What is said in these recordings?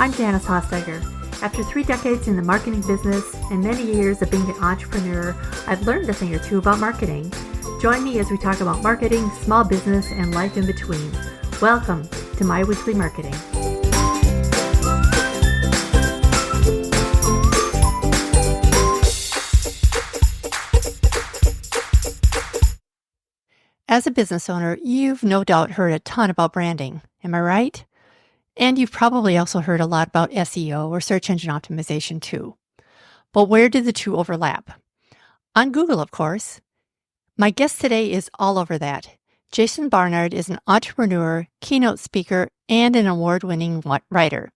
I'm Janice Hossteiger. After 3 decades in the marketing business and many years of being an entrepreneur, I've learned a thing or two about marketing. Join me as we talk about marketing, small business, and life in between. Welcome to My Weekly Marketing. As a business owner, you've no doubt heard a ton about branding. Am I right? And you've probably also heard a lot about SEO or search engine optimization too. But where do the two overlap? On Google, of course. My guest today is all over that. Jason Barnard is an entrepreneur, keynote speaker, and an award-winning writer.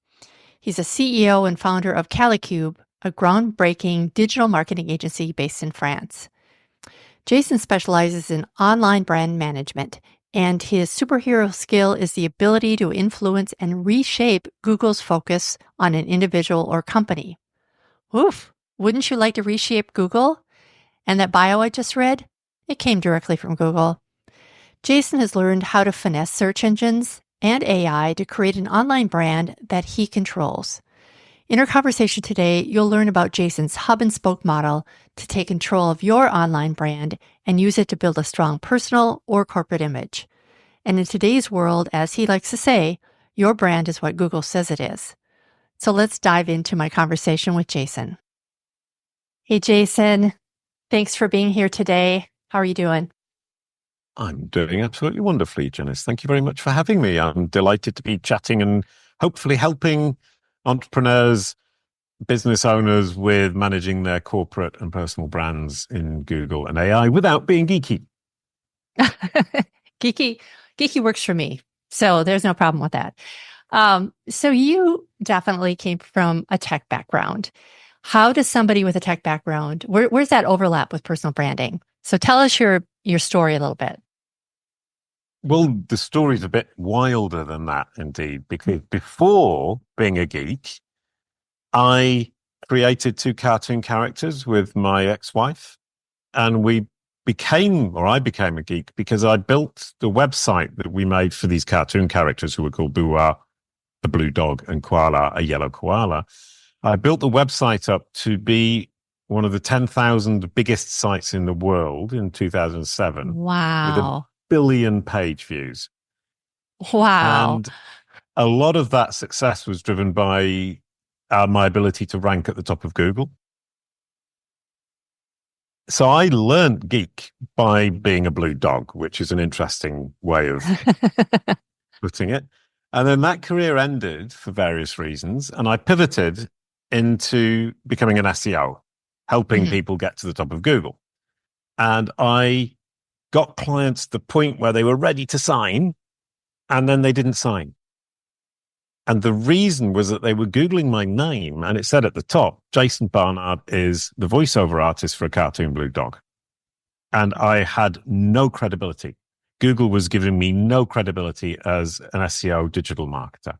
He's a CEO and founder of Kalicube, a groundbreaking digital marketing agency based in France. Jason specializes in online brand management, and his superhero skill is the ability to influence and reshape Google's focus on an individual or company. Oof, wouldn't you like to reshape Google? And that bio I just read? It came directly from Google. Jason has learned how to finesse search engines and AI to create an online brand that he controls. In our conversation today, you'll learn about Jason's hub and spoke model to take control of your online brand and use it to build a strong personal or corporate image. And in today's world, as he likes to say, your brand is what Google says it is. So let's dive into my conversation with Jason. Hey, Jason, thanks for being here today. How are you doing? I'm doing absolutely wonderfully, Janice. Thank you very much for having me. I'm delighted to be chatting and hopefully helping entrepreneurs, business owners with managing their corporate and personal brands in Google and AI without being geeky. Geeky works for me. So there's no problem with that. So you definitely came from a tech background. How does somebody with a tech background, where's that overlap with personal branding? So tell us your story a little bit. Well, the story's a bit wilder than that, indeed, because before being a geek, I created 2 cartoon characters with my ex-wife, and I became a geek because I built the website that we made for these cartoon characters who were called Bua, a blue dog, and Koala, a yellow koala. I built the website up to be one of the 10,000 biggest sites in the world in 2007. Wow. With 1 billion page views. Wow. And a lot of that success was driven by my ability to rank at the top of Google. So I learned geek by being a blue dog, which is an interesting way of putting it. And then that career ended for various reasons. And I pivoted into becoming an SEO, helping people get to the top of Google. And I got clients to the point where they were ready to sign, and then they didn't sign. And the reason was that they were Googling my name, and it said at the top, Jason Barnard is the voiceover artist for a cartoon blue dog. And I had no credibility. Google was giving me no credibility as an SEO digital marketer.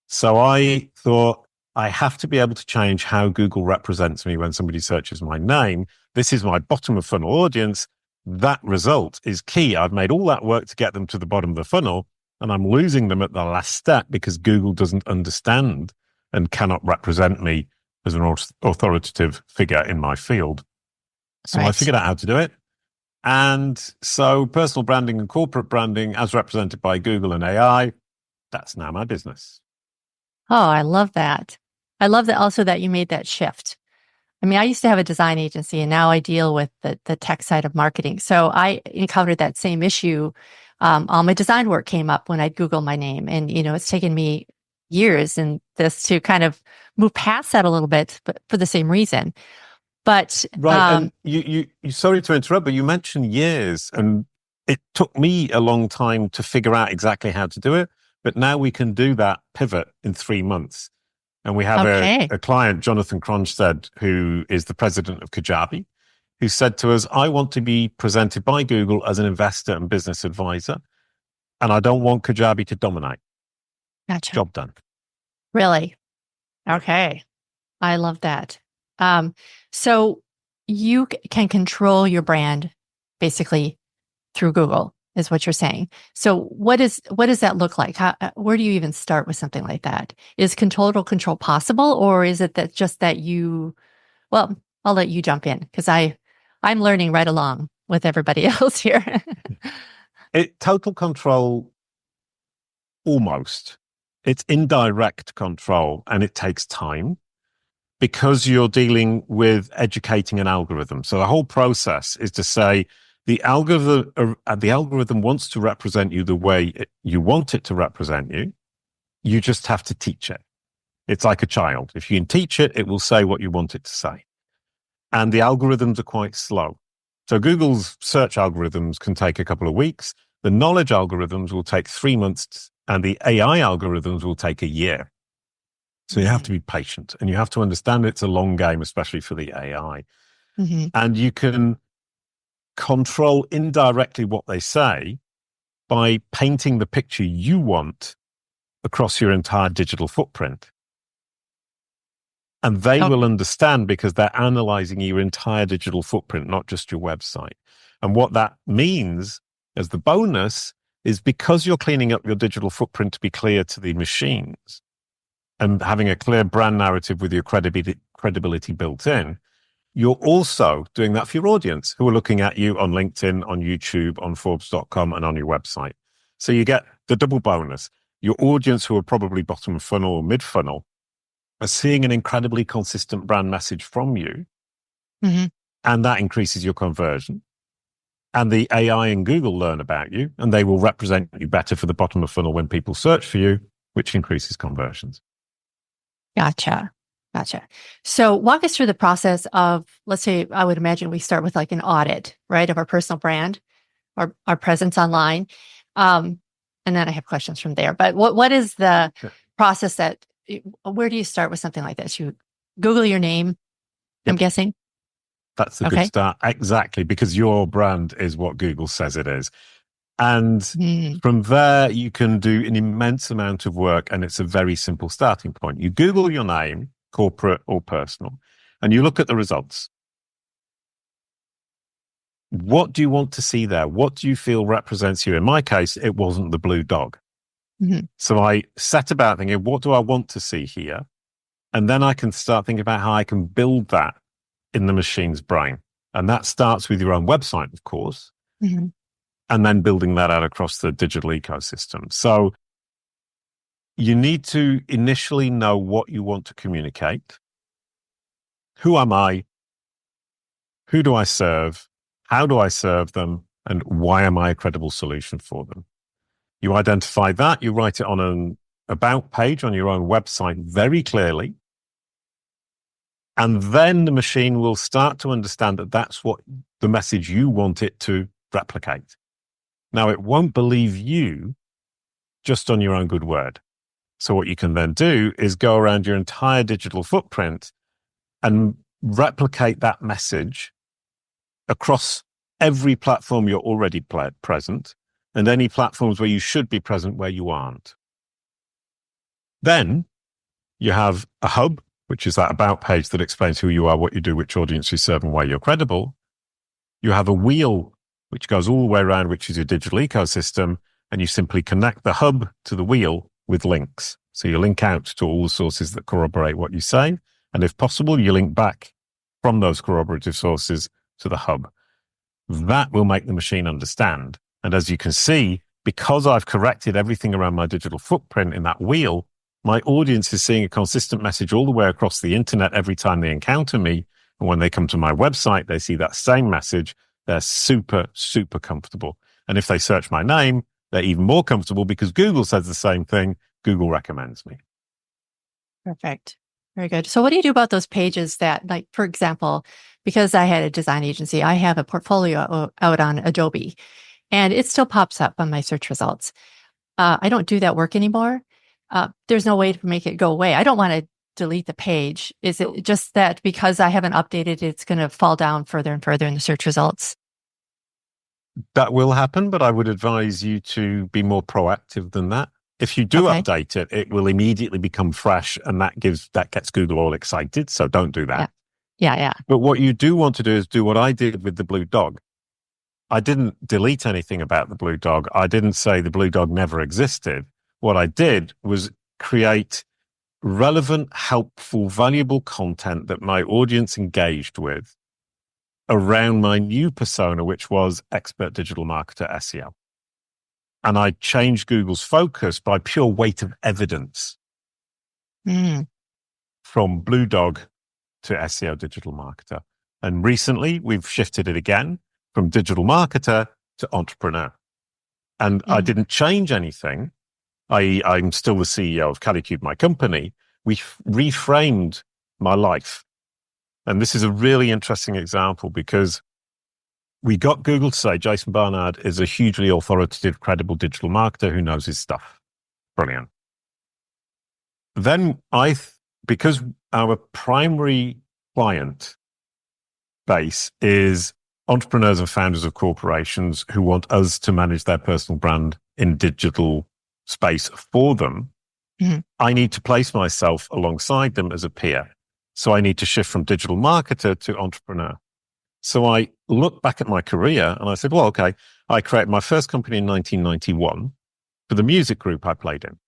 So I thought, I have to be able to change how Google represents me when somebody searches my name. This is my bottom of funnel audience. That result is key. I've made all that work to get them to the bottom of the funnel, and I'm losing them at the last step because Google doesn't understand and cannot represent me as an authoritative figure in my field. So I figured out how to do it. And so personal branding and corporate branding as represented by Google and AI, that's now my business. Oh, I love that. I love that also that you made that shift. I mean, I used to have a design agency, and now I deal with the tech side of marketing. So I encountered that same issue. All my design work came up when I'd Google my name. And, it's taken me years and this to kind of move past that a little bit, but for the same reason. But right. And you sorry to interrupt, but you mentioned years, and it took me a long time to figure out exactly how to do it. But now we can do that pivot in 3 months. And we have a client, Jonathan Cronstead, who is the president of Kajabi, who said to us, I want to be presented by Google as an investor and business advisor, and I don't want Kajabi to dominate. Gotcha. Job done. Really? Okay. I love that. So you can control your brand basically through Google. is what you're saying. So what does that look like? Where do you even start with something like that? Is total control possible, or is it that you, well, I'll let you jump in because I'm learning right along with everybody else here. Total control, almost. It's indirect control, and it takes time because you're dealing with educating an algorithm. So the whole process is to say the algorithm wants to represent you the way you want it to represent you. You just have to teach it. It's like a child. If you can teach it, it will say what you want it to say. And the algorithms are quite slow. So Google's search algorithms can take a couple of weeks. The knowledge algorithms will take 3 months, and the AI algorithms will take a year. So you have to be patient, and you have to understand it's a long game, especially for the AI. Mm-hmm. And you can control indirectly what they say by painting the picture you want across your entire digital footprint. And they will understand because they're analyzing your entire digital footprint, not just your website. And what that means as the bonus is because you're cleaning up your digital footprint to be clear to the machines and having a clear brand narrative with your credibility built in, you're also doing that for your audience who are looking at you on LinkedIn, on YouTube, on Forbes.com, and on your website. So you get the double bonus. Your audience who are probably bottom funnel or mid funnel are seeing an incredibly consistent brand message from you. Mm-hmm. And that increases your conversion. And the AI and Google learn about you, and they will represent you better for the bottom of funnel when people search for you, which increases conversions. Gotcha. So walk us through the process of, let's say, I would imagine we start with like an audit, right, of our personal brand, our presence online. And then I have questions from there. But what is the process where do you start with something like this? You Google your name, I'm guessing? That's a good start. Exactly, because your brand is what Google says it is. And from there, you can do an immense amount of work, and it's a very simple starting point. You Google your name, corporate or personal, and you look at the results. What do you want to see there? What do you feel represents you? In my case, it wasn't the blue dog. Mm-hmm. So I set about thinking, what do I want to see here? And then I can start thinking about how I can build that in the machine's brain. And that starts with your own website, of course. Mm-hmm. And then building that out across the digital ecosystem. So you need to initially know what you want to communicate. Who am I? Who do I serve? How do I serve them? And why am I a credible solution for them? You identify that, you write it on an about page on your own website very clearly. And then the machine will start to understand that that's what the message you want it to replicate. Now, it won't believe you just on your own good word. So what you can then do is go around your entire digital footprint and replicate that message across every platform you're already present and any platforms where you should be present where you aren't. Then you have a hub, which is that about page that explains who you are, what you do, which audience you serve, and why you're credible. You have a wheel, which goes all the way around, which is your digital ecosystem, and you simply connect the hub to the wheel with links. So you link out to all the sources that corroborate what you say, and if possible, you link back from those corroborative sources to the hub. That will make the machine understand. And as you can see, because I've corrected everything around my digital footprint in that wheel, my audience is seeing a consistent message all the way across the internet every time they encounter me. And when they come to my website, they see that same message. They're super, super comfortable. And if they search my name, they're even more comfortable because Google says the same thing. Google recommends me. Perfect. Very good. So what do you do about those pages that, like, for example, because I had a design agency, I have a portfolio out on Adobe and it still pops up on my search results. I don't do that work anymore. There's no way to make it go away. I don't want to delete the page. Is it just that because I haven't updated, it's going to fall down further and further in the search results? That will happen, but I would advise you to be more proactive than that. If you do update it, it will immediately become fresh, and that gets Google all excited. So don't do that. Yeah. But what you do want to do is do what I did with the blue dog. I didn't delete anything about the blue dog. I didn't say the blue dog never existed. What I did was create relevant, helpful, valuable content that my audience engaged with around my new persona, which was expert digital marketer SEO. And I changed Google's focus by pure weight of evidence from blue dog to SEO digital marketer. And recently we've shifted it again from digital marketer to entrepreneur. And I didn't change anything. I'm still the CEO of Kalicube, my company. We reframed my life. And this is a really interesting example because we got Google to say Jason Barnard is a hugely authoritative, credible digital marketer who knows his stuff. Brilliant. Then because our primary client base is entrepreneurs and founders of corporations who want us to manage their personal brand in digital space for them, I need to place myself alongside them as a peer. So I need to shift from digital marketer to entrepreneur. So I looked back at my career and I said, well, okay, I created my first company in 1991 for the music group I played in.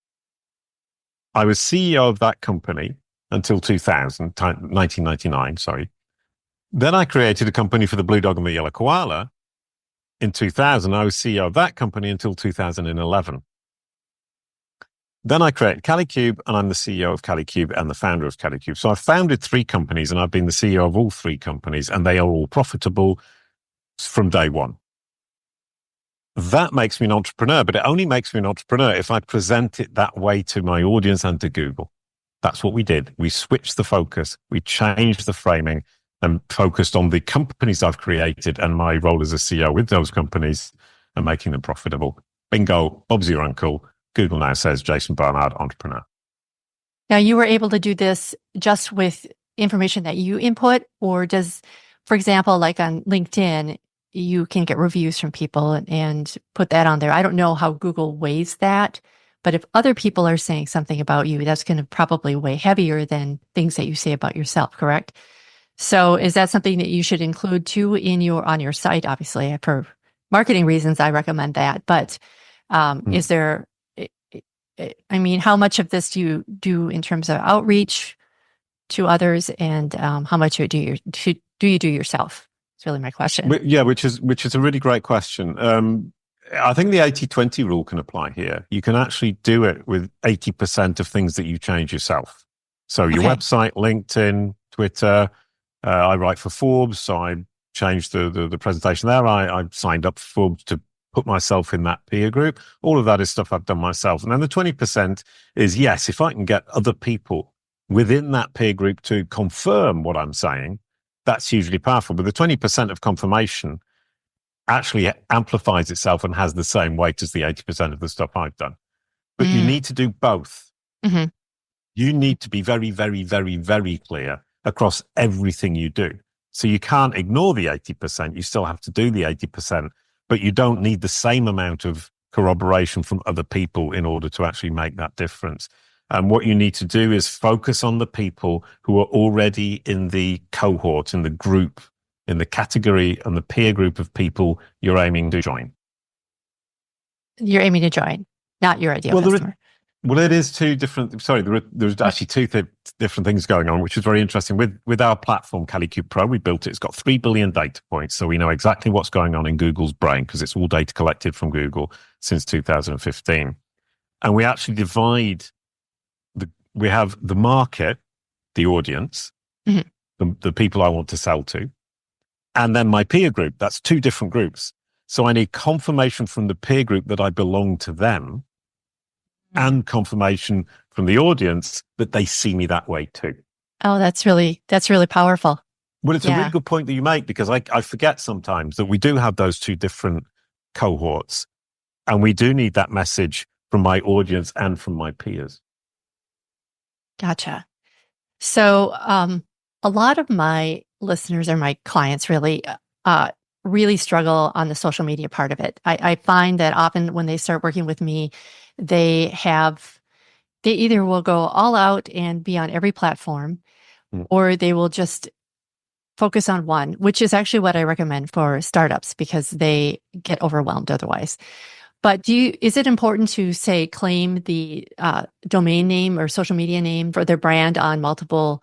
I was CEO of that company until 1999, sorry. Then I created a company for the Blue Dog and the Yellow Koala in 2000. I was CEO of that company until 2011. Then I created Kalicube, and I'm the CEO of Kalicube and the founder of Kalicube. So I've founded 3 companies, and I've been the CEO of all 3 companies, and they are all profitable from day one. That makes me an entrepreneur, but it only makes me an entrepreneur if I present it that way to my audience and to Google. That's what we did. We switched the focus. We changed the framing and focused on the companies I've created and my role as a CEO with those companies and making them profitable. Bingo, Bob's your uncle. Google now says Jason Barnard, entrepreneur. Now, you were able to do this just with information that you input, or does, for example, like on LinkedIn, you can get reviews from people and put that on there. I don't know how Google weighs that, but if other people are saying something about you, that's going to probably weigh heavier than things that you say about yourself, correct? So is that something that you should include too on your site? Obviously, for marketing reasons, I recommend that. But is there, I mean, how much of this do you do in terms of outreach to others, and how much do you do yourself? It's really my question. Yeah, which is a really great question. I think the 80-20 rule can apply here. You can actually do it with 80% of things that you change yourself. So your website, LinkedIn, Twitter. I write for Forbes, so I changed the presentation there. I signed up for Forbes to put myself in that peer group. All of that is stuff I've done myself. And then the 20% is, yes, if I can get other people within that peer group to confirm what I'm saying, that's hugely powerful. But the 20% of confirmation actually amplifies itself and has the same weight as the 80% of the stuff I've done. But you need to do both. Mm-hmm. You need to be very, very, very, very clear across everything you do. So you can't ignore the 80%. You still have to do the 80%, but you don't need the same amount of corroboration from other people in order to actually make that difference. And what you need to do is focus on the people who are already in the cohort, in the group, in the category and the peer group of people you're aiming to join. You're aiming to join, not your ideal customer. Well, it is two different. Sorry, there's actually two different things going on, which is very interesting. With our platform, Kalicube Pro, we built it. It's got 3 billion data points, so we know exactly what's going on in Google's brain because it's all data collected from Google since 2015. And we actually divide we have the market, the audience, the people I want to sell to, and then my peer group. That's 2 different groups. So I need confirmation from the peer group that I belong to them, and confirmation from the audience that they see me that way too. Oh, that's really powerful. Well, it's a really good point that you make, because I forget sometimes that we do have those 2 different cohorts, and we do need that message from my audience and from my peers. Gotcha. So a lot of my listeners or my clients really struggle on the social media part of it. I find that often when they start working with me, they either will go all out and be on every platform, or they will just focus on one, which is actually what I recommend for startups because they get overwhelmed otherwise. But is it important to say claim the domain name or social media name for their brand on multiple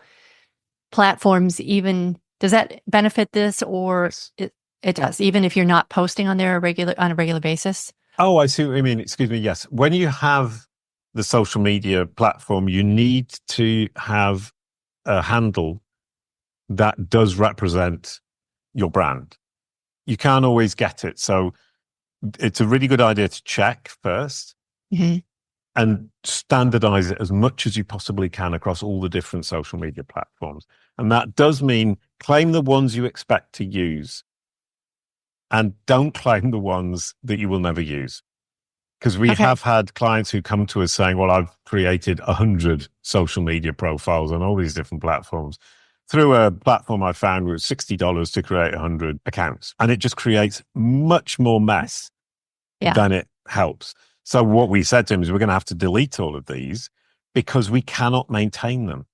platforms? Even does that benefit this, or it does, even if you're not posting on there on a regular basis? Oh, I see what you mean. Excuse me. Yes. When you have the social media platform, you need to have a handle that does represent your brand. You can't always get it. So it's a really good idea to check first and standardize it as much as you possibly can across all the different social media platforms. And that does mean claim the ones you expect to use and don't claim the ones that you will never use. Because we have had clients who come to us saying, well, I've created 100 social media profiles on all these different platforms. Through a platform I found where it was $60 to create 100 accounts. And it just creates much more mess than it helps. So what we said to him is we're going to have to delete all of these because we cannot maintain them.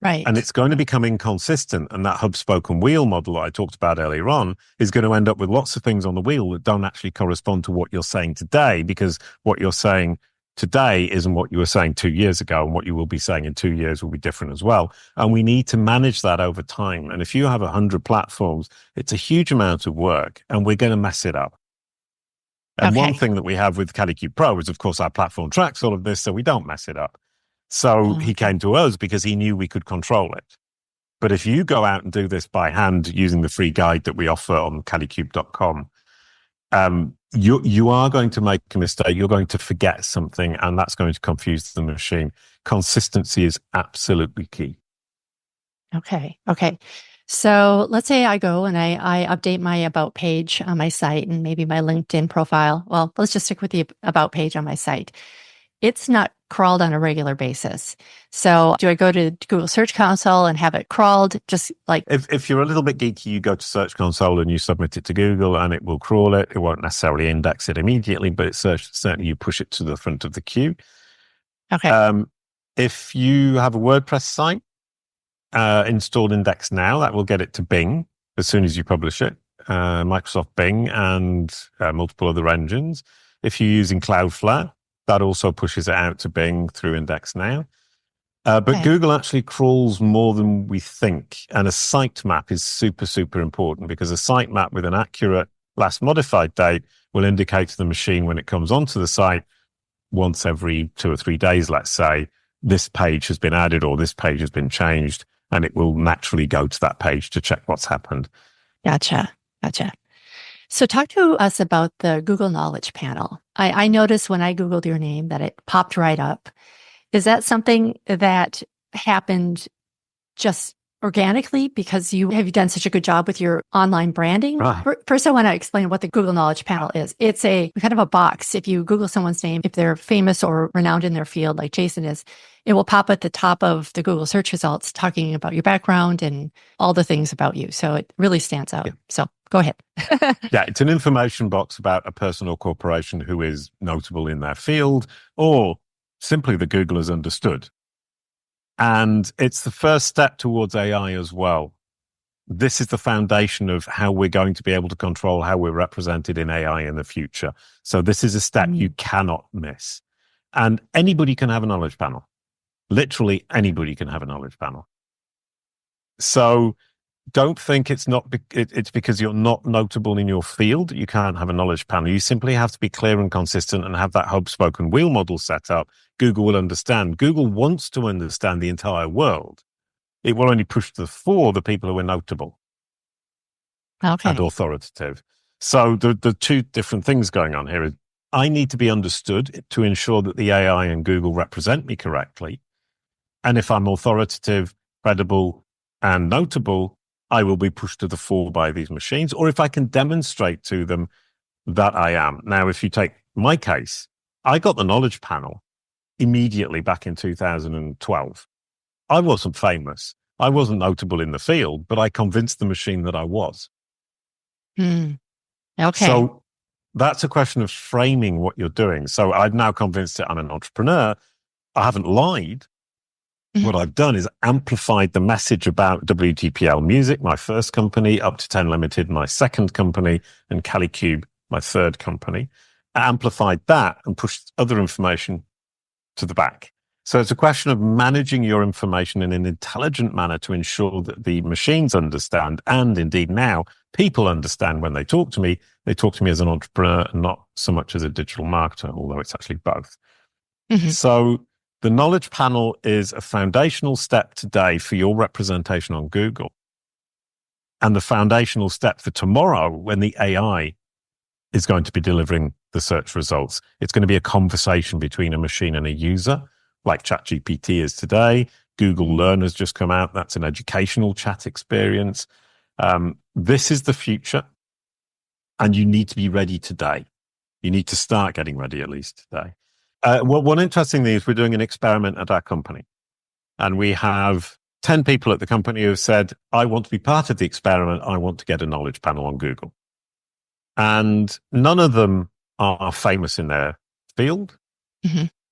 Right. And it's going to become inconsistent. And that hub, spoke, and wheel model that I talked about earlier on is going to end up with lots of things on the wheel that don't actually correspond to what you're saying today, because what you're saying today isn't what you were saying 2 years ago, and what you will be saying in 2 years will be different as well. And we need to manage that over time. And if you have 100 platforms, it's a huge amount of work, and we're going to mess it up. And one thing that we have with Kalicube Pro is, of course, our platform tracks all of this, so we don't mess it up. So he came to us because he knew we could control it. But if you go out and do this by hand using the free guide that we offer on kalicube.com, you are going to make a mistake. You're going to forget something, and that's going to confuse the machine. Consistency is absolutely key. Okay. So let's say I go and I update my about page on my site and maybe my LinkedIn profile. Well, let's just stick with the about page on my site. It's not crawled on a regular basis. So do I go to Google Search Console and have it crawled? Just like if you're a little bit geeky, you go to Search Console and you submit it to Google and it will crawl it. It won't necessarily index it immediately, but certainly you push it to the front of the queue. Okay. If you have a WordPress site, installed Index Now, that will get it to Bing as soon as you publish it. Microsoft Bing and multiple other engines. If you're using Cloudflare, that also pushes it out to Bing through Index Now. But Google actually crawls more than we think. And a sitemap is super, super important, because a sitemap with an accurate last modified date will indicate to the machine when it comes onto the site once every 2 or 3 days, let's say, this page has been added or this page has been changed, and it will naturally go to that page to check what's happened. Gotcha. So talk to us about the Google Knowledge Panel. I noticed when I Googled your name that it popped right up. Is that something that happened just organically because you have done such a good job with your online branding? Right. First, I want to explain what the Google Knowledge Panel is. It's a kind of a box. If you Google someone's name, if they're famous or renowned in their field, like Jason is, it will pop at the top of the Google search results talking about your background and all the things about you. So it really stands out. Yeah. So go ahead. Yeah, it's an information box about a person or corporation who is notable in their field, or simply that Google has understood. And it's the first step towards AI as well. This is the foundation of how we're going to be able to control how we're represented in AI in the future. So this is a step you cannot miss. And anybody can have a knowledge panel. Literally anybody can have a knowledge panel. So don't think it's because you're not notable in your field you can't have a knowledge panel. You simply have to be clear and consistent and have that hub, spoke, and wheel model set up. Google will understand. Google wants to understand the entire world. It will only push to the fore the people who are notable and authoritative. So the two different things going on here is I need to be understood to ensure that the AI and Google represent me correctly. And if I'm authoritative, credible, and notable, I will be pushed to the fore by these machines, or if I can demonstrate to them that I am. Now, if you take my case, I got the knowledge panel immediately back in 2012. I wasn't famous. I wasn't notable in the field, but I convinced the machine that I was. Okay. So that's a question of framing what you're doing. So I've now convinced it I'm an entrepreneur. I haven't lied. What I've done is amplified the message about WTPL Music, my first company, Up to 10 Limited, my second company, and Kalicube, my third company. I amplified that and pushed other information to the back. So it's a question of managing your information in an intelligent manner to ensure that the machines understand, and indeed now people understand when they talk to me as an entrepreneur and not so much as a digital marketer, although it's actually both. So the knowledge panel is a foundational step today for your representation on Google, and the foundational step for tomorrow when the AI is going to be delivering the search results. It's going to be a conversation between a machine and a user, like ChatGPT is today. Google Learn has just come out. That's an educational chat experience. This is the future, and you need to be ready today. You need to start getting ready at least today. One interesting thing is we're doing an experiment at our company, and we have 10 people at the company who have said, I want to be part of the experiment. I want to get a knowledge panel on Google. And none of them are famous in their field.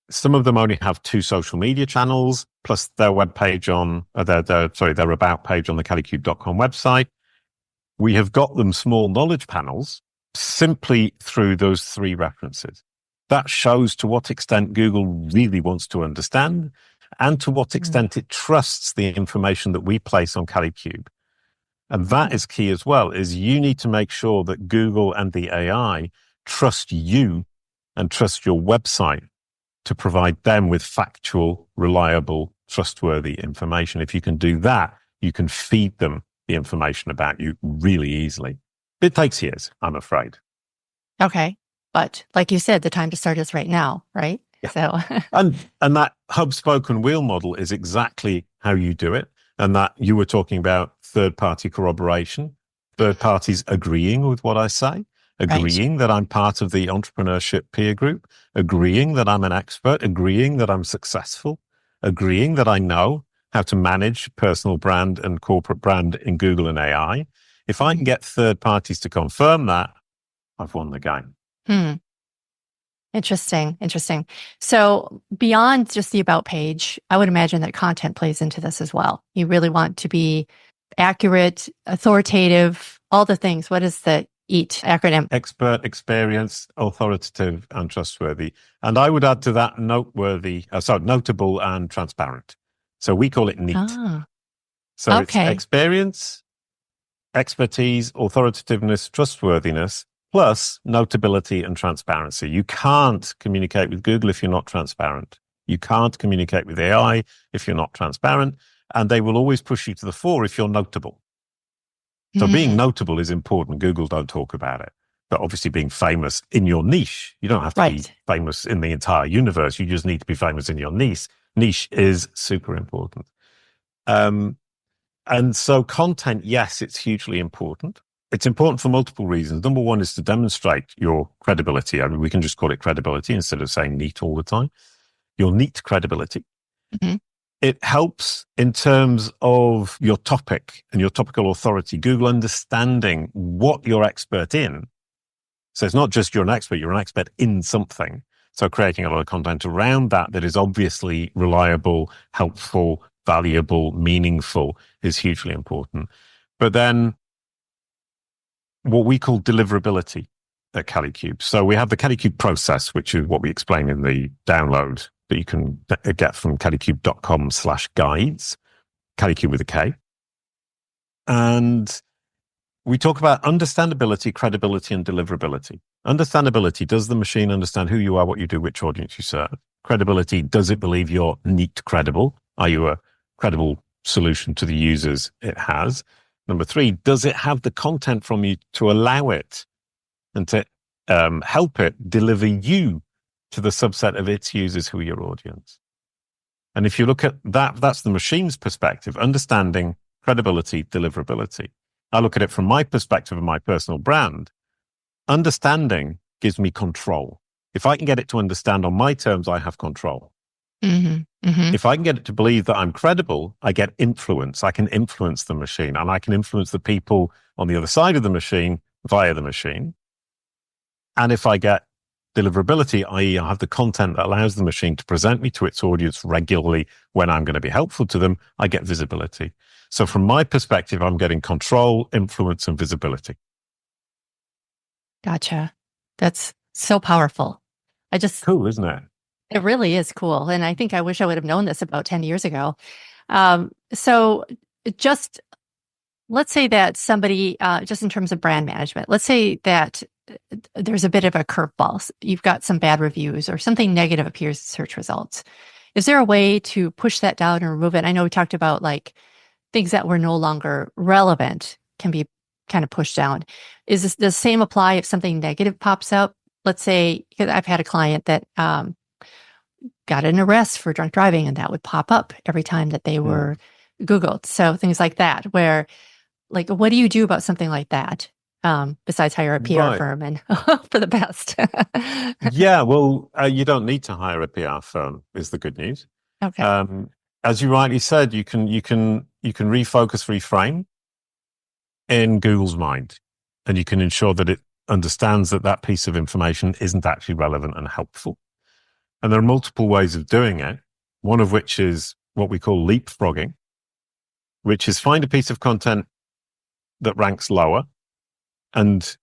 Some of them only have 2 social media channels, plus their web page on their about page on the Kalicube.com website. We have got them small knowledge panels simply through those 3 references. That shows to what extent Google really wants to understand and to what extent it trusts the information that we place on Kalicube. And that is key as well, is you need to make sure that Google and the AI trust you and trust your website to provide them with factual, reliable, trustworthy information. If you can do that, you can feed them the information about you really easily. It takes years, I'm afraid. Okay. But like you said, the time to start is right now, right? Yeah. So, and that hub, spoke, and wheel model is exactly how you do it. And that you were talking about third-party corroboration, third parties agreeing with what I say, agreeing that I'm part of the entrepreneurship peer group, agreeing that I'm an expert, agreeing that I'm successful, agreeing that I know how to manage personal brand and corporate brand in Google and AI. If I can get third parties to confirm that, I've won the game. Interesting. So beyond just the about page, I would imagine that content plays into this as well. You really want to be accurate, authoritative, all the things. What is the EAT acronym? Expert, experienced, authoritative, and trustworthy. And I would add to that notable and transparent. So we call it NEAT. So it's experience, expertise, authoritativeness, trustworthiness, plus notability and transparency. You can't communicate with Google if you're not transparent. You can't communicate with AI if you're not transparent, and they will always push you to the fore if you're notable. So being notable is important. Google don't talk about it. But obviously being famous in your niche, you don't have to be famous in the entire universe. You just need to be famous in your niche. Niche is super important. And so content, yes, it's hugely important. It's important for multiple reasons. Number one is to demonstrate your credibility. I mean, we can just call it credibility instead of saying neat all the time. Your neat credibility. It helps in terms of your topic and your topical authority. Google understanding what you're expert in. So it's not just you're an expert in something. So creating a lot of content around that is obviously reliable, helpful, valuable, meaningful is hugely important. But then what we call deliverability at Kalicube. So we have the Kalicube process, which is what we explain in the download that you can get from kalicube.com/guides, Kalicube with a K. And we talk about understandability, credibility, and deliverability. Understandability, does the machine understand who you are, what you do, which audience you serve? Credibility, does it believe you're neat credible? Are you a credible solution to the users it has? Number 3, does it have the content from you to allow it and to help it deliver you to the subset of its users who are your audience? And if you look at that, that's the machine's perspective, understanding, credibility, deliverability. I look at it from my perspective of my personal brand. Understanding gives me control. If I can get it to understand on my terms, I have control. If I can get it to believe that I'm credible, I get influence. I can influence the machine, and I can influence the people on the other side of the machine via the machine. And if I get deliverability, i.e. I have the content that allows the machine to present me to its audience regularly when I'm going to be helpful to them, I get visibility. So from my perspective, I'm getting control, influence, and visibility. Gotcha. That's so powerful. Cool, isn't it? It really is cool. And I think I wish I would have known this about 10 years ago. So just let's say that somebody, just in terms of brand management, let's say that there's a bit of a curveball. You've got some bad reviews or something negative appears in search results. Is there a way to push that down and remove it? I know we talked about like things that were no longer relevant can be kind of pushed down. Is this the same apply if something negative pops up? Let's say, because I've had a client that got an arrest for drunk driving, and that would pop up every time that they were Googled. So things like that, where like, what do you do about something like that? Besides hire a PR firm and for the best. Yeah, well, you don't need to hire a PR firm is the good news. Okay. As you rightly said, you can refocus, reframe in Google's mind, and you can ensure that it understands that that piece of information isn't actually relevant and helpful. And there are multiple ways of doing it, one of which is what we call leapfrogging, which is find a piece of content that ranks lower and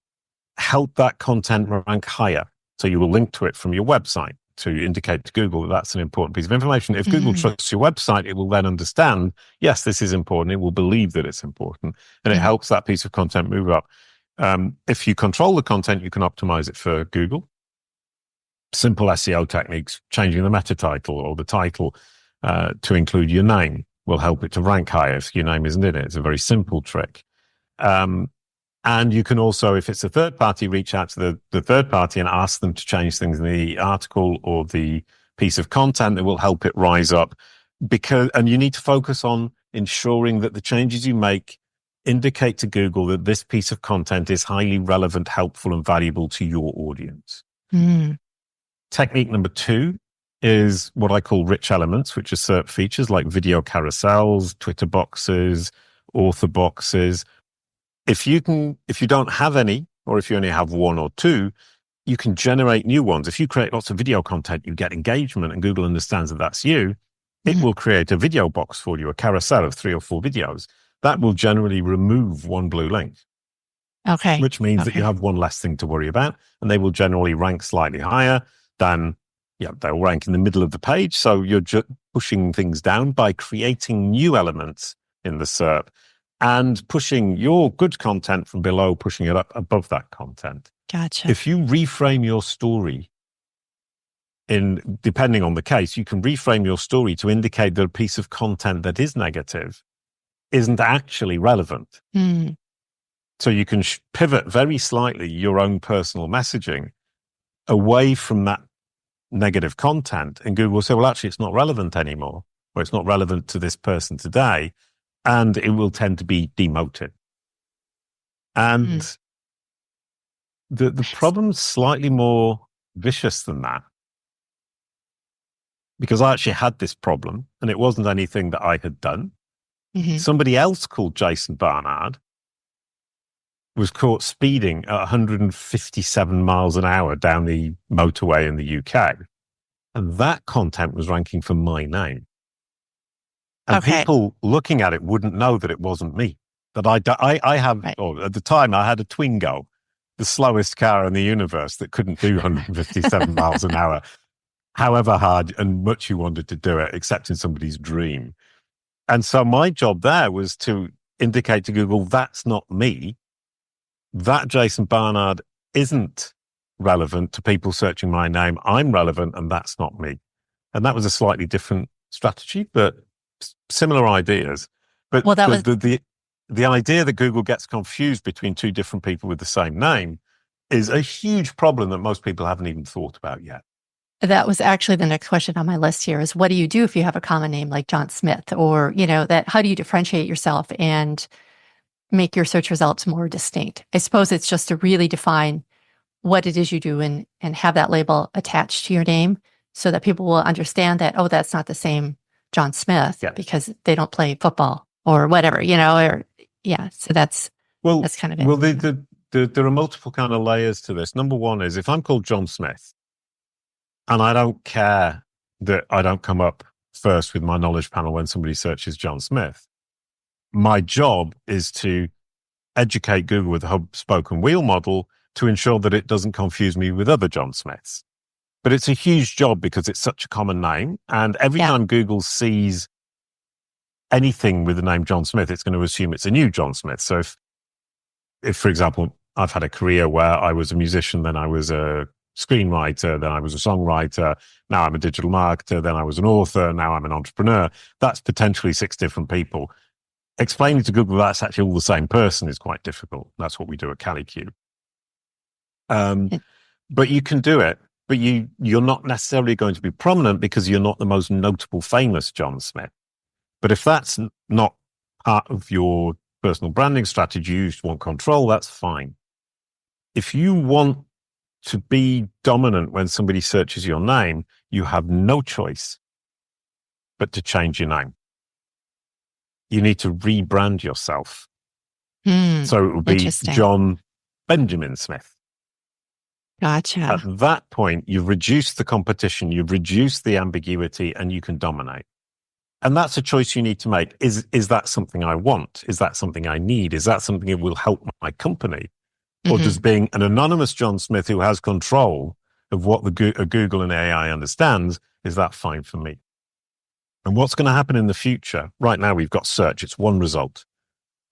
help that content rank higher. So you will link to it from your website to indicate to Google that that's an important piece of information. If Google trusts your website, it will then understand, yes, this is important. It will believe that it's important, and it helps that piece of content move up. If you control the content, you can optimize it for Google. Simple SEO techniques, changing the meta title or the title to include your name will help it to rank higher if your name isn't in it. It's a very simple trick. And you can also, if it's a third party, reach out to the third party and ask them to change things in the article or the piece of content that will help it rise up. And you need to focus on ensuring that the changes you make indicate to Google that this piece of content is highly relevant, helpful, and valuable to your audience. Technique number 2 is what I call rich elements, which are SERP features like video carousels, Twitter boxes, author boxes. If you don't have any, or if you only have 1 or 2, you can generate new ones. If you create lots of video content, you get engagement and Google understands that that's you. It will create a video box for you, a carousel of 3 or 4 videos. That will generally remove 1 blue link. Okay. Which means that you have 1 less thing to worry about, and they will generally rank slightly higher than, they'll rank in the middle of the page. So you're just pushing things down by creating new elements in the SERP and pushing your good content from below, pushing it up above that content. Gotcha. If you reframe your story depending on the case, you can reframe your story to indicate that a piece of content that is negative isn't actually relevant. So you can pivot very slightly your own personal messaging away from that negative content, and Google will say, well, actually, it's not relevant anymore, or it's not relevant to this person today, and it will tend to be demoted. And the problem's slightly more vicious than that, because I actually had this problem, and it wasn't anything that I had done. Somebody else called Jason Barnard was caught speeding at 157 miles an hour down the motorway in the UK. And that content was ranking for my name. And people looking at it wouldn't know that it wasn't me. That I have, or at the time, I had a Twingo, the slowest car in the universe that couldn't do 157 miles an hour, however hard and much you wanted to do it, except in somebody's dream. And so my job there was to indicate to Google, that's not me. That Jason Barnard isn't relevant to people searching my name. I'm relevant, and that's not me. And that was a slightly different strategy, but similar ideas. But the idea that Google gets confused between 2 different people with the same name is a huge problem that most people haven't even thought about yet. That was actually the next question on my list here is, what do you do if you have a common name like John Smith, or, how do you differentiate yourself and make your search results more distinct? I suppose it's just to really define what it is you do and have that label attached to your name so that people will understand that, oh, that's not the same John Smith because they don't play football or whatever, so that's kind of it. Well, there are multiple kind of layers to this. Number 1 is, if I'm called John Smith, And I don't care that I don't come up first with my knowledge panel when somebody searches John Smith. My job is to educate Google with the hub spoken wheel model to ensure that it doesn't confuse me with other John Smiths. But it's a huge job because it's such a common name. And every time Google sees anything with the name John Smith, it's going to assume it's a new John Smith. So if, for example, I've had a career where I was a musician, then I was a screenwriter, then I was a songwriter, now I'm a digital marketer, then I was an author, now I'm an entrepreneur, that's potentially 6 different people. Explaining to Google that's actually all the same person is quite difficult. That's what we do at Kalicube. But you can do it, but you're not necessarily going to be prominent because you're not the most notable, famous John Smith. But if that's not part of your personal branding strategy, you just want control, that's fine. If you want to be dominant when somebody searches your name, you have no choice but to change your name. You need to rebrand yourself. So it would be John Benjamin Smith. Gotcha. At that point, you've reduced the competition, you've reduced the ambiguity, and you can dominate. And that's a choice you need to make. Is that something I want? Is that something I need? Is that something that will help my company? Or does being an anonymous John Smith who has control of what Google and AI understands, is that fine for me? And what's going to happen in the future? Right now, we've got search. It's one result.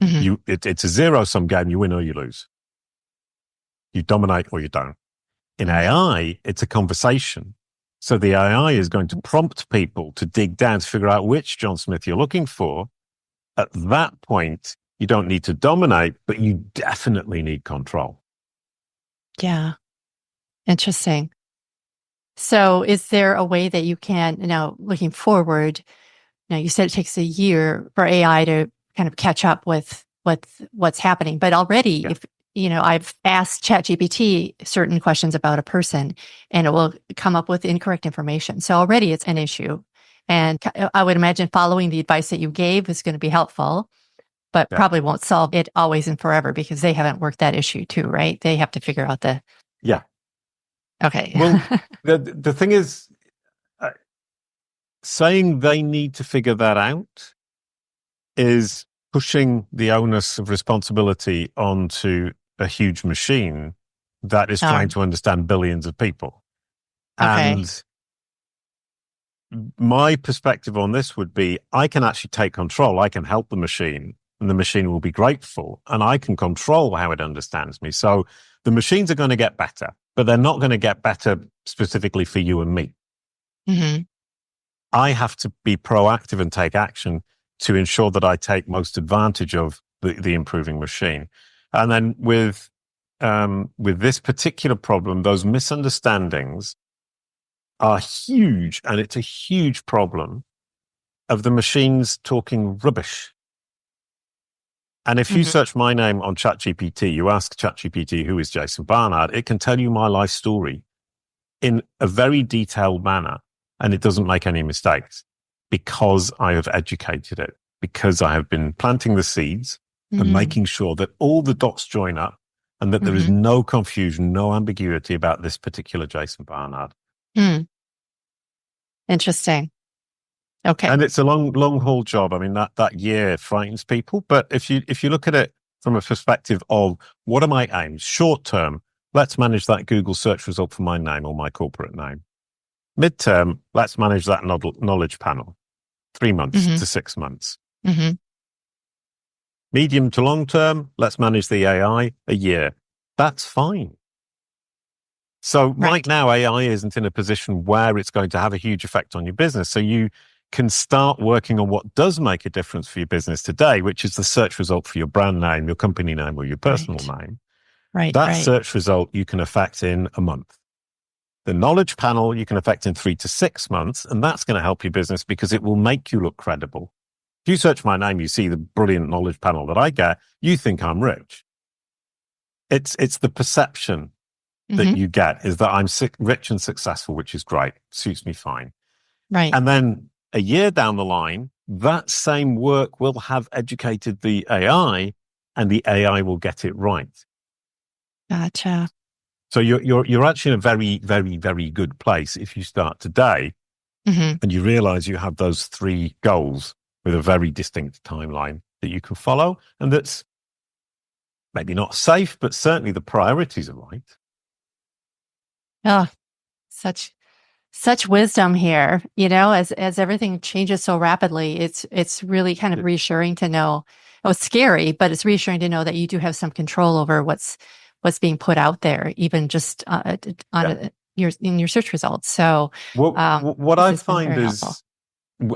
It's a zero-sum game. You win or you lose. You dominate or you don't. In AI, it's a conversation. So the AI is going to prompt people to dig down to figure out which John Smith you're looking for. At that point, you don't need to dominate, but you definitely need control. Yeah. Interesting. So is there a way that you can, now looking forward, now you said it takes a year for AI to kind of catch up with what's happening, but already if, I've asked ChatGPT certain questions about a person and it will come up with incorrect information. So already it's an issue. And I would imagine following the advice that you gave is going to be helpful, but probably won't solve it always and forever because they haven't worked that issue too, right? They have to figure out the... Yeah. Okay. Well, the thing is, saying they need to figure that out is pushing the onus of responsibility onto a huge machine that is trying to understand billions of people. Okay. And my perspective on this would be, I can actually take control. I can help the machine and the machine will be grateful and I can control how it understands me. So the machines are going to get better, but they're not going to get better specifically for you and me. I have to be proactive and take action to ensure that I take most advantage of the improving machine. And then with this particular problem, those misunderstandings are huge, and it's a huge problem of the machines talking rubbish. And if you search my name on ChatGPT, you ask ChatGPT, who is Jason Barnard, it can tell you my life story in a very detailed manner, and it doesn't make any mistakes because I have educated it, because I have been planting the seeds and making sure that all the dots join up and that there is no confusion, no ambiguity about this particular Jason Barnard. Interesting. Okay. And it's a long haul job. I mean, that year frightens people. But if you look at it from a perspective of what are my aims? Short term, let's manage that Google search result for my name or my corporate name. Midterm, let's manage that knowledge panel, 3 months to 6 months. Medium to long term, let's manage the AI, a year. That's fine. So right now, AI isn't in a position where it's going to have a huge effect on your business. So you can start working on what does make a difference for your business today, which is the search result for your brand name, your company name, or your personal name. That search result you can affect in a month. The knowledge panel you can affect in 3 to 6 months, and that's going to help your business because it will make you look credible. If you search my name, you see the brilliant knowledge panel that I get, you think I'm rich. It's the perception that you get is that I'm rich and successful, which is great, suits me fine. Right. And then a year down the line, that same work will have educated the AI and the AI will get it right. Gotcha. So you're actually in a very, very, very good place if you start today Hmm. and you realize you have those three goals with a very distinct timeline that you can follow, and that's maybe not safe, but certainly the priorities are right. Oh, such such wisdom here. As everything changes so rapidly, it's really kind of reassuring to know. Oh, it's scary, but it's reassuring to know that you do have some control over what's being put out there, even just Yeah. in your search results. So, What this I has been find very helpful. is,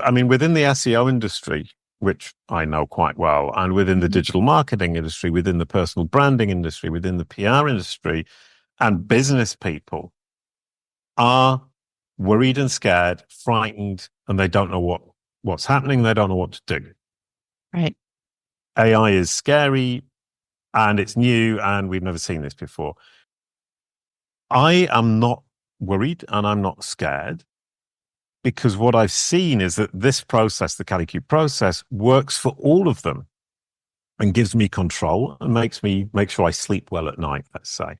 I mean, within the SEO industry, which I know quite well, and within the Hmm. digital marketing industry, within the personal branding industry, within the PR industry, and business people are worried and scared, frightened, and they don't know what's happening. They don't know what to do. Right. AI is scary and it's new and we've never seen this before. I am not worried and I'm not scared because what I've seen is that this process, the Kalicube process, works for all of them and gives me control and make sure I sleep well at night, let's say.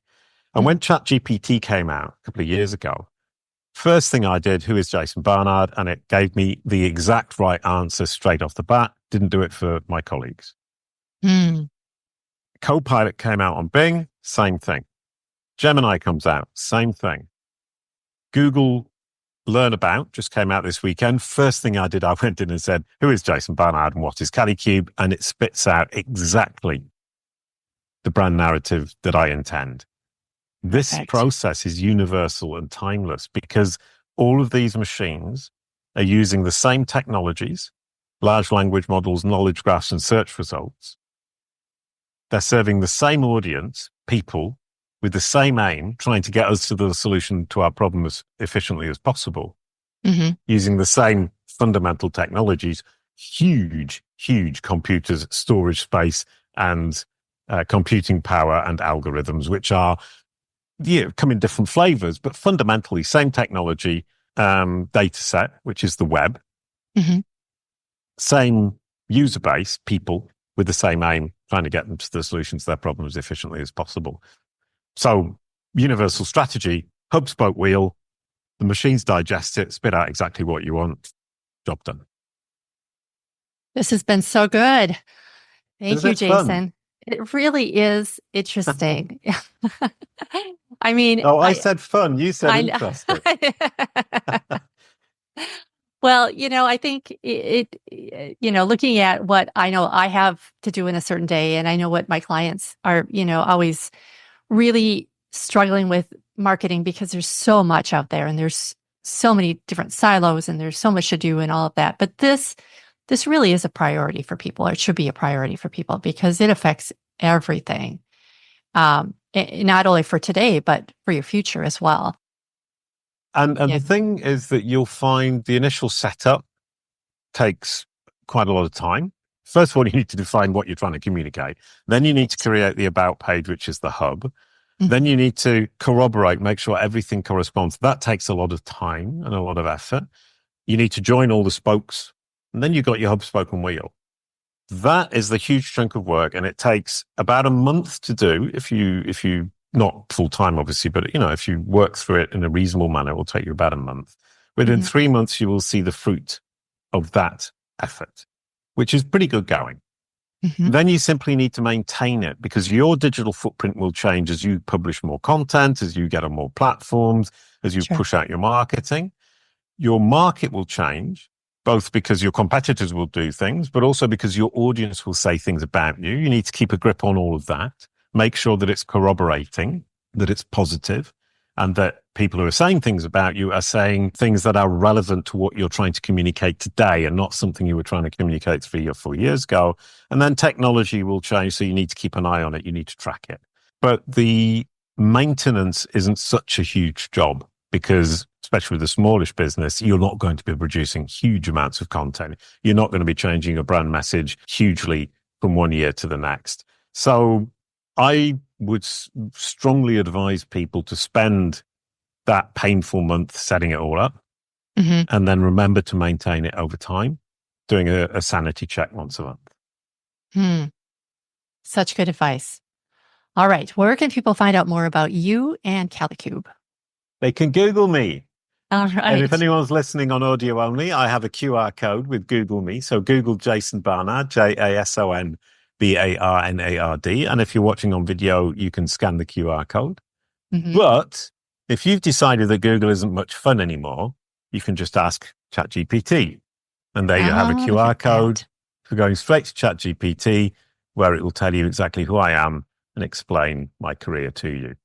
And when ChatGPT came out a couple of years ago, first thing I did, who is Jason Barnard? And it gave me the exact right answer straight off the bat. Didn't do it for my colleagues. Mm. Copilot came out on Bing, same thing. Gemini comes out, same thing. Google Learn About just came out this weekend. First thing I did, I went in and said, who is Jason Barnard and what is Kalicube? And it spits out exactly the brand narrative that I intend. This Perfect. process is universal and timeless because all of these machines are using the same technologies, large language models, knowledge graphs, and search results. They're serving the same audience, people, with the same aim, trying to get us to the solution to our problem as efficiently as possible, Hmm. using the same fundamental technologies, huge, huge computers, storage space, and computing power and algorithms, which are come in different flavors, but fundamentally same technology, data set, which is the web, Hmm. same user base, people with the same aim, trying to get them to the solution to their problem as efficiently as possible. So universal strategy, hub spoke wheel, the machines digest it, spit out exactly what you want, job done. This has been so good. Thank Isn't you, it fun? Jason. It really is interesting. I mean, Oh, I said fun. You said I know. interesting. Well, I think looking at what I know I have to do in a certain day, and I know what my clients are, always really struggling with marketing because there's so much out there and there's so many different silos and there's so much to do and all of that. But this really is a priority for people, or it should be a priority for people because it affects everything. Not only for today, but for your future as well. And Yeah. the thing is that you'll find the initial setup takes quite a lot of time. First of all, you need to define what you're trying to communicate. Then you need to Right. create the about page, which is the hub. Then Mhm. you need to corroborate, make sure everything corresponds. That takes a lot of time and a lot of effort. You need to join all the spokes, and then you've got your hub, spoke, and wheel. That is the huge chunk of work, and it takes about a month to do if you not full time, obviously, but if you work through it in a reasonable manner, it will take you about a month. Within Mhm. 3 months, you will see the fruit of that effort, which is pretty good going. Mhm. Then you simply need to maintain it because your digital footprint will change as you publish more content, as you get on more platforms, as you Sure. push out your marketing. Your market will change, both because your competitors will do things, but also because your audience will say things about you. You need to keep a grip on all of that. Make sure that it's corroborating, that it's positive, and that people who are saying things about you are saying things that are relevant to what you're trying to communicate today and not something you were trying to communicate 3 or 4 years ago. And then technology will change, so you need to keep an eye on it. You need to track it. But the maintenance isn't such a huge job because, especially with a smallish business, you're not going to be producing huge amounts of content. You're not going to be changing your brand message hugely from one year to the next. So I would strongly advise people to spend that painful month setting it all up Mhm. and then remember to maintain it over time, doing a sanity check once a month. Hmm. Such good advice. All right. Where can people find out more about you and Kalicube? They can Google me. All And if right. anyone's listening on audio only, I have a QR code with Google Me. So Google Jason Barnard, JasonBarnard. And if you're watching on video, you can scan the QR code. Mhm. But if you've decided that Google isn't much fun anymore, you can just ask ChatGPT. And there you have a Oh, look QR at code that. for going straight to ChatGPT, where it will tell you exactly who I am and explain my career to you.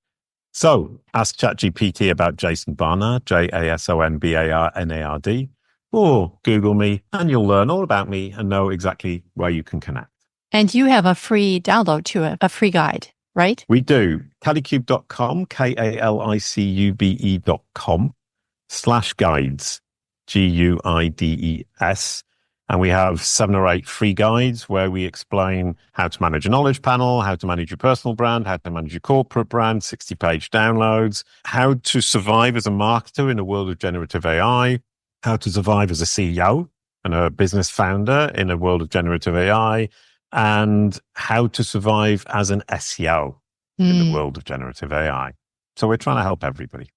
So ask ChatGPT about Jason Barnard, JasonBarnard, or Google me, and you'll learn all about me and know exactly where you can connect. And you have a free download to it, a free guide, right? We do. Kalicube.com, Kalicube.com/guides, GUIDES. And we have 7 or 8 free guides where we explain how to manage a knowledge panel, how to manage your personal brand, how to manage your corporate brand, 60-page downloads, how to survive as a marketer in a world of generative AI, how to survive as a CEO and a business founder in a world of generative AI, and how to survive as an SEO in the world of generative AI. So we're trying to help everybody.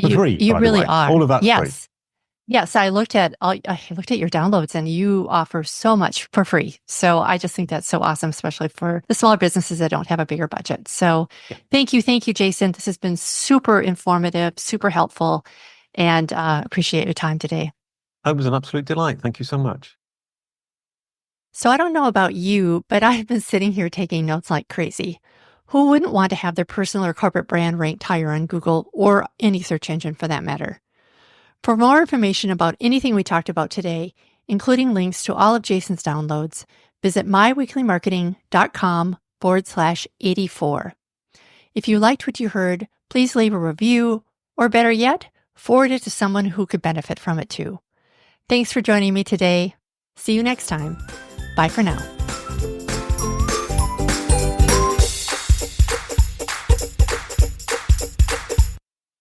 For free, You by really the way. are. All of that's free. Yes, I looked at your downloads, and you offer so much for free. So I just think that's so awesome, especially for the smaller businesses that don't have a bigger budget. So thank you, Jason. This has been super informative, super helpful, and appreciate your time today. It was an absolute delight. Thank you so much. So I don't know about you, but I've been sitting here taking notes like crazy. Who wouldn't want to have their personal or corporate brand ranked higher on Google or any search engine for that matter? For more information about anything we talked about today, including links to all of Jason's downloads, visit myweeklymarketing.com/84. If you liked what you heard, please leave a review, or better yet, forward it to someone who could benefit from it too. Thanks for joining me today. See you next time. Bye for now.